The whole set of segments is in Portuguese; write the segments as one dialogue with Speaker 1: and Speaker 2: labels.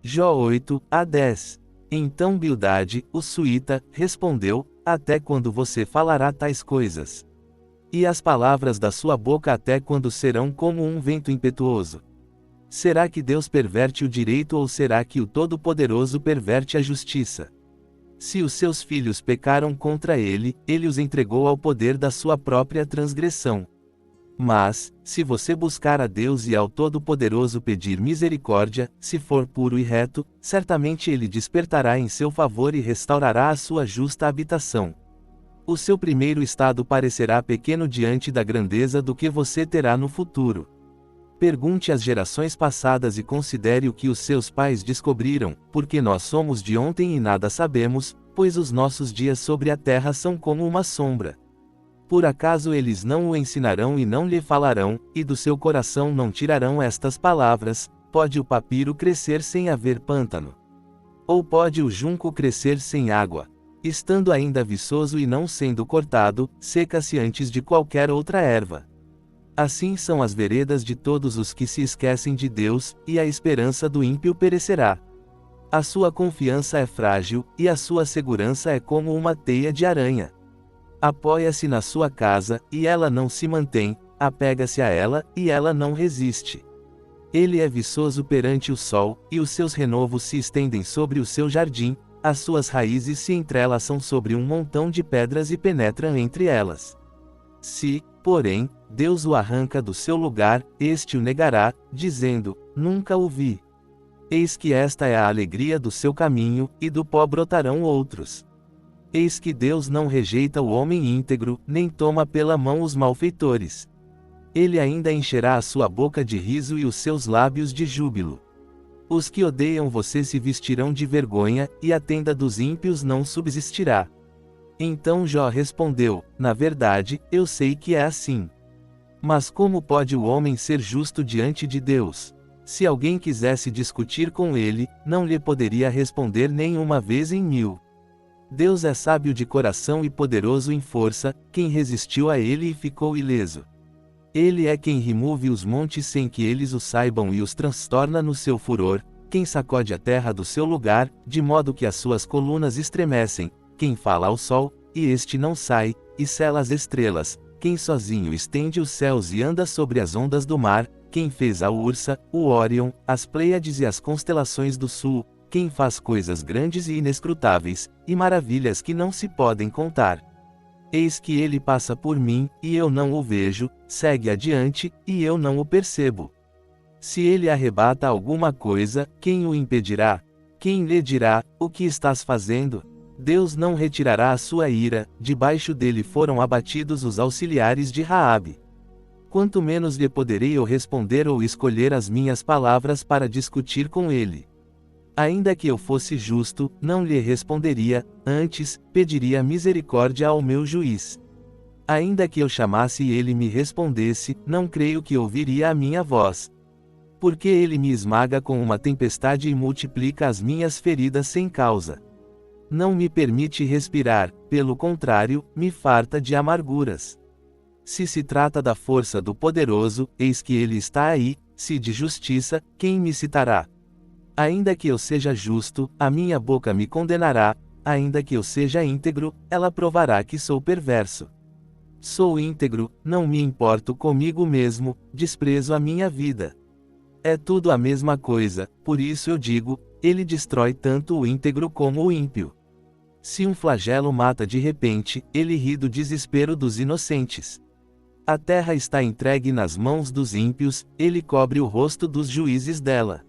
Speaker 1: Jó 8:10. Então Bildade, o suíta, respondeu: Até quando você falará tais coisas? E as palavras da sua boca até quando serão como um vento impetuoso? Será que Deus perverte o direito ou será que o Todo-Poderoso perverte a justiça? Se os seus filhos pecaram contra ele, ele os entregou ao poder da sua própria transgressão. Mas, se você buscar a Deus e ao Todo-Poderoso pedir misericórdia, se for puro e reto, certamente ele despertará em seu favor e restaurará a sua justa habitação. O seu primeiro estado parecerá pequeno diante da grandeza do que você terá no futuro. Pergunte às gerações passadas e considere o que os seus pais descobriram, porque nós somos de ontem e nada sabemos, pois os nossos dias sobre a terra são como uma sombra. Por acaso eles não o ensinarão e não lhe falarão, e do seu coração não tirarão estas palavras: pode o papiro crescer sem haver pântano? Ou pode o junco crescer sem água? Estando ainda viçoso e não sendo cortado, seca-se antes de qualquer outra erva. Assim são as veredas de todos os que se esquecem de Deus, e a esperança do ímpio perecerá. A sua confiança é frágil, e a sua segurança é como uma teia de aranha. Apoia-se na sua casa, e ela não se mantém, apega-se a ela, e ela não resiste. Ele é viçoso perante o sol, e os seus renovos se estendem sobre o seu jardim, as suas raízes se entrelaçam sobre um montão de pedras e penetram entre elas. Se, porém, Deus o arranca do seu lugar, este o negará, dizendo: Nunca o vi. Eis que esta é a alegria do seu caminho, e do pó brotarão outros. Eis que Deus não rejeita o homem íntegro, nem toma pela mão os malfeitores. Ele ainda encherá a sua boca de riso e os seus lábios de júbilo. Os que odeiam você se vestirão de vergonha, e a tenda dos ímpios não subsistirá. Então Jó respondeu: Na verdade, eu sei que é assim. Mas como pode o homem ser justo diante de Deus? Se alguém quisesse discutir com ele, não lhe poderia responder nem uma vez em 1000. Deus é sábio de coração e poderoso em força, quem resistiu a ele e ficou ileso. Ele é quem remove os montes sem que eles o saibam e os transtorna no seu furor, quem sacode a terra do seu lugar, de modo que as suas colunas estremecem, quem fala ao sol, e este não sai, e sela as estrelas, quem sozinho estende os céus e anda sobre as ondas do mar, quem fez a Ursa, o Órion, as Pleiades e as constelações do sul, quem faz coisas grandes e inescrutáveis, e maravilhas que não se podem contar. Eis que ele passa por mim, e eu não o vejo, segue adiante, e eu não o percebo. Se ele arrebata alguma coisa, quem o impedirá? Quem lhe dirá: O que estás fazendo? Deus não retirará a sua ira, debaixo dele foram abatidos os auxiliares de Raabe. Quanto menos lhe poderei eu responder ou escolher as minhas palavras para discutir com ele. Ainda que eu fosse justo, não lhe responderia, antes, pediria misericórdia ao meu juiz. Ainda que eu chamasse e ele me respondesse, não creio que ouviria a minha voz. Porque ele me esmaga com uma tempestade e multiplica as minhas feridas sem causa. Não me permite respirar, pelo contrário, me farta de amarguras. Se se trata da força do poderoso, eis que ele está aí, se de justiça, quem me citará? Ainda que eu seja justo, a minha boca me condenará, ainda que eu seja íntegro, ela provará que sou perverso. Sou íntegro, não me importo comigo mesmo, desprezo a minha vida. É tudo a mesma coisa, por isso eu digo, ele destrói tanto o íntegro como o ímpio. Se um flagelo mata de repente, ele ri do desespero dos inocentes. A terra está entregue nas mãos dos ímpios, ele cobre o rosto dos juízes dela.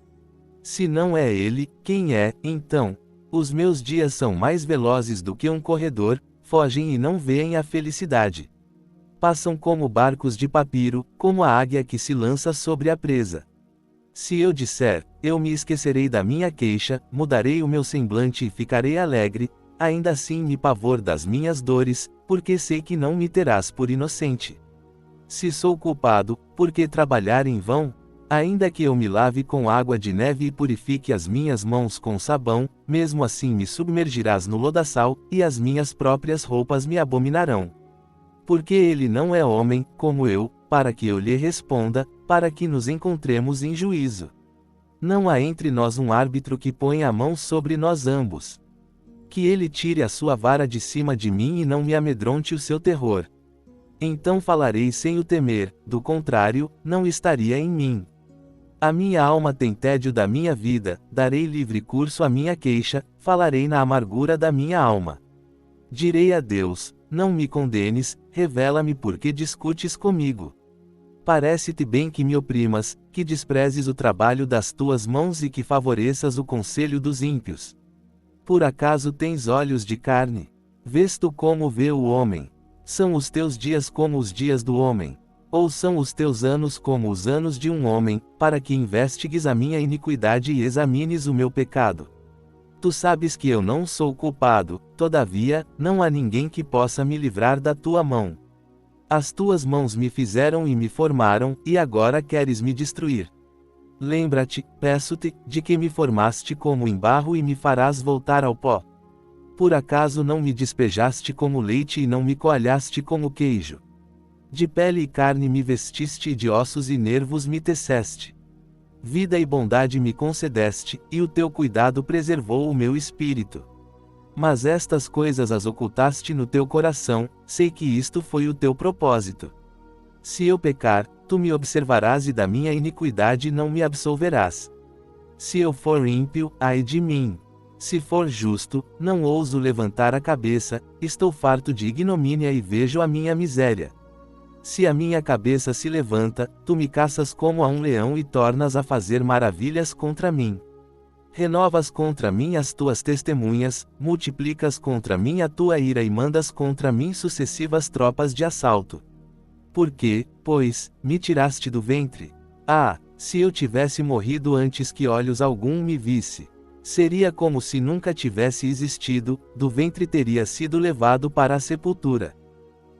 Speaker 1: Se não é ele, quem é, então? Os meus dias são mais velozes do que um corredor, fogem e não veem a felicidade. Passam como barcos de papiro, como a águia que se lança sobre a presa. Se eu disser: eu me esquecerei da minha queixa, mudarei o meu semblante e ficarei alegre, ainda assim me pavor das minhas dores, porque sei que não me terás por inocente. Se sou culpado, por que trabalhar em vão? Ainda que eu me lave com água de neve e purifique as minhas mãos com sabão, mesmo assim me submergirás no lodaçal, e as minhas próprias roupas me abominarão. Porque ele não é homem, como eu, para que eu lhe responda, para que nos encontremos em juízo. Não há entre nós um árbitro que ponha a mão sobre nós ambos. Que ele tire a sua vara de cima de mim e não me amedronte o seu terror. Então falarei sem o temer, do contrário, não estaria em mim. A minha alma tem tédio da minha vida, darei livre curso à minha queixa, falarei na amargura da minha alma. Direi a Deus, não me condenes, revela-me porque discutes comigo. Parece-te bem que me oprimas, que desprezes o trabalho das tuas mãos e que favoreças o conselho dos ímpios. Por acaso tens olhos de carne? Vês tu como vê o homem? São os teus dias como os dias do homem? Ou são os teus anos como os anos de um homem, para que investigues a minha iniquidade e examines o meu pecado? Tu sabes que eu não sou culpado, todavia, não há ninguém que possa me livrar da tua mão. As tuas mãos me fizeram e me formaram, e agora queres me destruir. Lembra-te, peço-te, de que me formaste como em barro e me farás voltar ao pó. Por acaso não me despejaste como leite e não me coalhaste como queijo? De pele e carne me vestiste e de ossos e nervos me teceste. Vida e bondade me concedeste, e o teu cuidado preservou o meu espírito. Mas estas coisas as ocultaste no teu coração, sei que isto foi o teu propósito. Se eu pecar, tu me observarás e da minha iniquidade não me absolverás. Se eu for ímpio, ai de mim. Se for justo, não ouso levantar a cabeça, estou farto de ignomínia e vejo a minha miséria. Se a minha cabeça se levanta, tu me caças como a um leão e tornas a fazer maravilhas contra mim. Renovas contra mim as tuas testemunhas, multiplicas contra mim a tua ira e mandas contra mim sucessivas tropas de assalto. Por que, pois, me tiraste do ventre? Ah, se eu tivesse morrido antes que olhos algum me visse! Seria como se nunca tivesse existido, do ventre teria sido levado para a sepultura.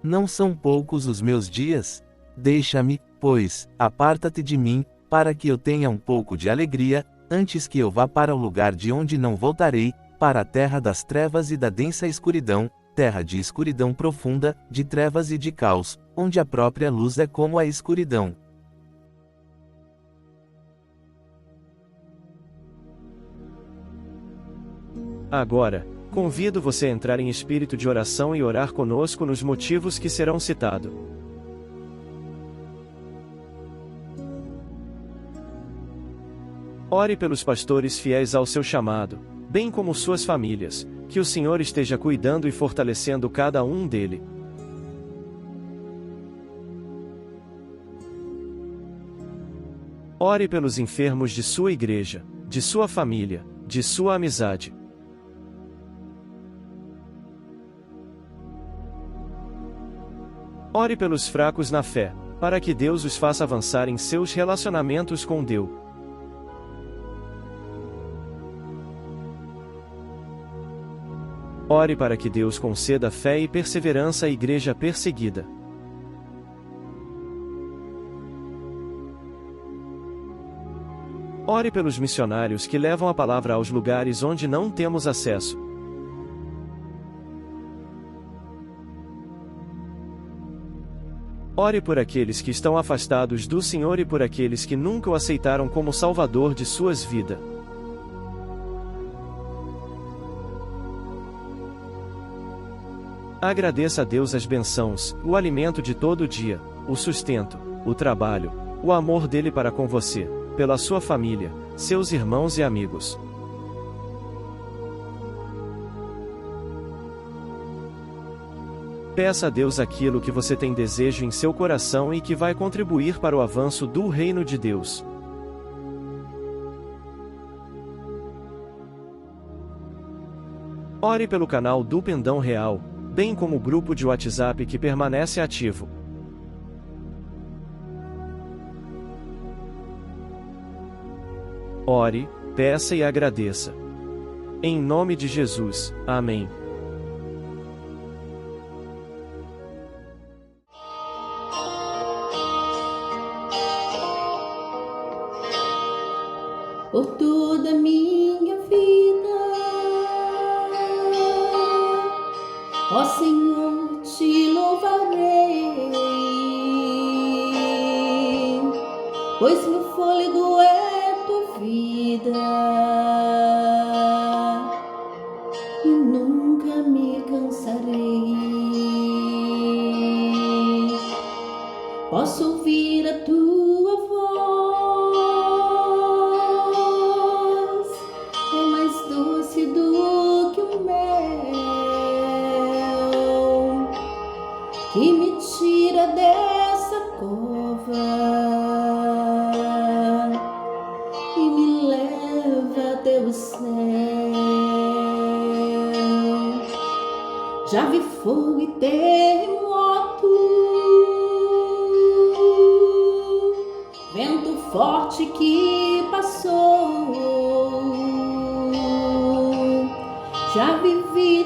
Speaker 1: Não são poucos os meus dias? Deixa-me, pois, aparta-te de mim, para que eu tenha um pouco de alegria, antes que eu vá para o lugar de onde não voltarei, para a terra das trevas e da densa escuridão, terra de escuridão profunda, de trevas e de caos, onde a própria luz é como a escuridão.
Speaker 2: Agora, convido você a entrar em espírito de oração e orar conosco nos motivos que serão citados. Ore pelos pastores fiéis ao seu chamado, bem como suas famílias, que o Senhor esteja cuidando e fortalecendo cada um dele. Ore pelos enfermos de sua igreja, de sua família, de sua amizade. Ore pelos fracos na fé, para que Deus os faça avançar em seus relacionamentos com Deus. Ore para que Deus conceda fé e perseverança à igreja perseguida. Ore pelos missionários que levam a palavra aos lugares onde não temos acesso. Ore por aqueles que estão afastados do Senhor e por aqueles que nunca o aceitaram como Salvador de suas vidas. Agradeça a Deus as bênçãos, o alimento de todo dia, o sustento, o trabalho, o amor dele para com você, pela sua família, seus irmãos e amigos. Peça a Deus aquilo que você tem desejo em seu coração e que vai contribuir para o avanço do reino de Deus. Ore pelo canal do Pendão Real, bem como o grupo de WhatsApp que permanece ativo. Ore, peça e agradeça. Em nome de Jesus, amém.
Speaker 3: Por toda a minha vida, ó Senhor, te louvarei, pois meu fôlego é tua vida. posso ouvir a tua voz, é mais doce do que o mel, que me tira dessa cova e me leva até o céu. Já vi fogo e terremoto, vento forte que passou. Já vivi